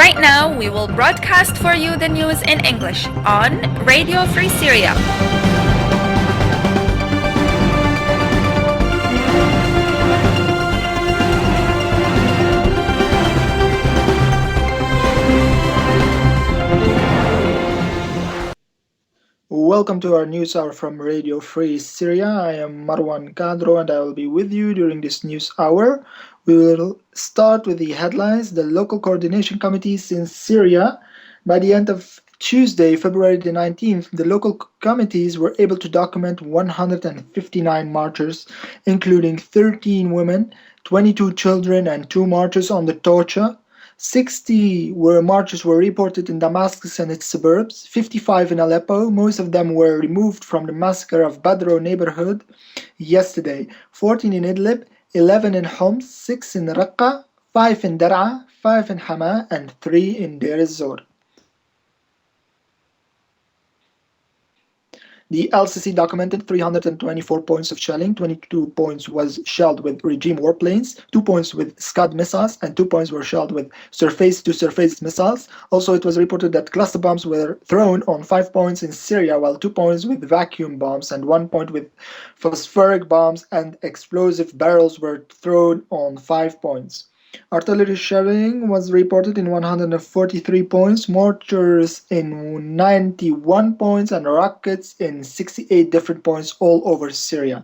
Right now, we will broadcast for you the news in English on Radio Free Syria. Welcome to our news hour from Radio Free Syria. I am Marwan Kadro and I will be with you during this news hour. We will start with the headlines. The local coordination committees in Syria, by the end of Tuesday, February the 19th, the local committees were able to document 159 marchers, including 13 women, 22 children, and 2 marchers on the Tocha. 60 marches were reported in Damascus and its suburbs, 55 in Aleppo. Most of them were removed from the massacre of Badro neighborhood yesterday. 14 in Idlib, 11 in Homs, 6 in Raqqa, 5 in Dar'a, 5 in Hama, and 3 in Deir ez-Zor. The LCC documented 324 points of shelling, 22 points was shelled with regime warplanes, 2 points with Scud missiles, and 2 points were shelled with surface-to-surface missiles. Also, it was reported that cluster bombs were thrown on 5 points in Syria, while 2 points with vacuum bombs and 1 point with phosphoric bombs and explosive barrels were thrown on 5 points. Artillery shelling was reported in 143 points, mortars in 91 points, and rockets in 68 different points all over Syria.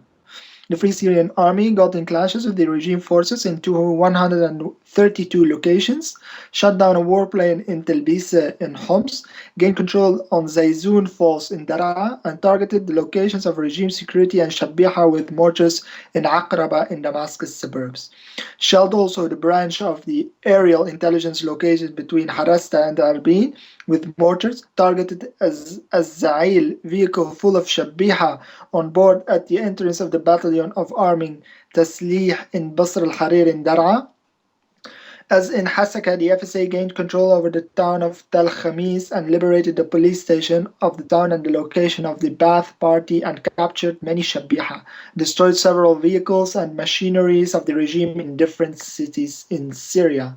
The Free Syrian Army got in clashes with the regime forces in 132 locations, shot down a warplane in Telbisa in Homs, gained control on Zayzoun Falls in Dar'a, and targeted the locations of regime security and Shabiha with mortars in Aqraba in Damascus suburbs. Shelled also the branch of the aerial intelligence located between Harasta and Arbin with mortars, targeted as Za'il vehicle full of Shabiha on board at the entrance of the battalion of arming Taslih in Basr al-Harir in Dar'a. As in Hasaka, the FSA gained control over the town of Tal Khamis and liberated the police station of the town and the location of the Ba'ath party and captured many Shabiha, destroyed several vehicles and machineries of the regime in different cities in Syria.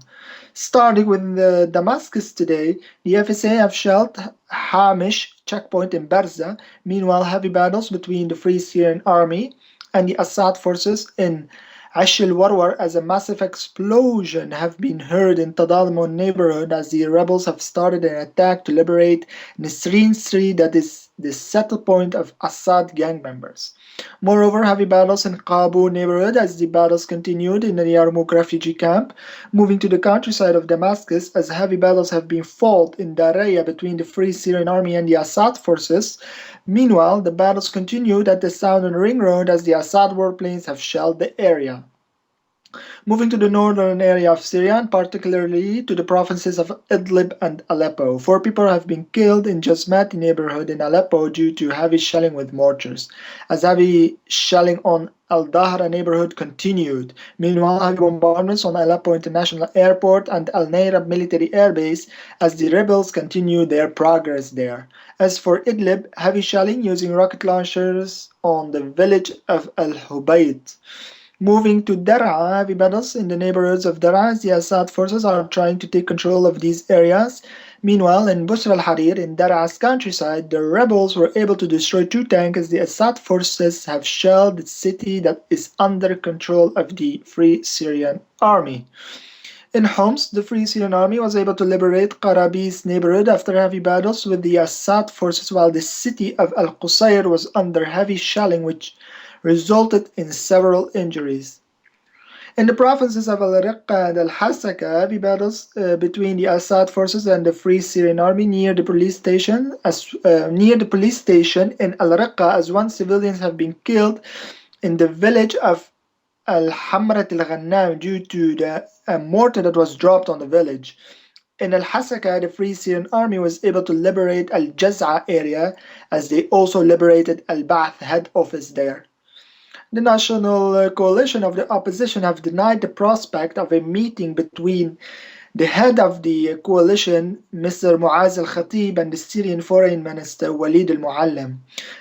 Starting with Damascus today, the FSA have shelled Hamish checkpoint in Barza. Meanwhile, heavy battles between the Free Syrian Army and the Assad forces in Ash al-Warwar as a massive explosion have been heard in Tadalmon neighborhood as the rebels have started an attack to liberate Nisrin Sri, that is the settle point of Assad gang members. Moreover, heavy battles in Qabu neighborhood as the battles continued in the Yarmouk refugee camp. Moving to the countryside of Damascus as heavy battles have been fought in Daraya between the Free Syrian Army and the Assad forces. Meanwhile, the battles continued at the southern ring road as the Assad warplanes have shelled the area. Moving to the northern area of Syria, and particularly to the provinces of Idlib and Aleppo. 4 people have been killed in Jazmati neighborhood in Aleppo due to heavy shelling with mortars, as heavy shelling on Al-Dahra neighborhood continued. Meanwhile, heavy bombardments on Aleppo International Airport and Al-Nairab military airbase as the rebels continue their progress there. As for Idlib, heavy shelling using rocket launchers on the village of Al-Hubayt. Moving to Dar'a, heavy battles in the neighborhoods of Dar'a as the Assad forces are trying to take control of these areas. Meanwhile, in Busra al-Harir, in Dar'a's countryside, the rebels were able to destroy 2 tanks as the Assad forces have shelled the city that is under control of the Free Syrian Army. In Homs, the Free Syrian Army was able to liberate Qarabis neighborhood after heavy battles with the Assad forces, while the city of Al-Qusayr was under heavy shelling, which resulted in several injuries. In the provinces of Al-Raqqa and Al-Hasaka, heavy battles between the Assad forces and the Free Syrian Army near the police station in Al-Raqqa, as 1 civilians have been killed in the village of Al-Hamrat al-Ghannam due to the mortar that was dropped on the village. In Al-Hasaka, the Free Syrian Army was able to liberate Al-Jaz'a area as they also liberated Al-Ba'ath head office there. The National Coalition of the Opposition have denied the prospect of a meeting between the head of the coalition, Mr. Muaz al-Khatib, and the Syrian Foreign Minister, Walid al-Muallim.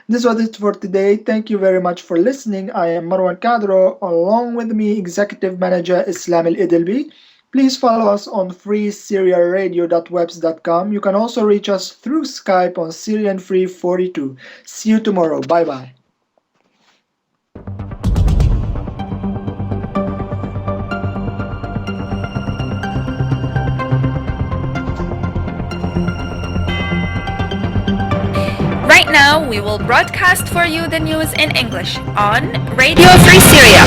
This was it for today. Thank you very much for listening. I am Marwan Kadro, along with me, Executive Manager Islam al-Idilbi. Please follow us on freesyriaradio.webs.com. You can also reach us through Skype on Syrian342. See you tomorrow. Bye bye. Right now, we will broadcast for you the news in English on Radio Free Syria.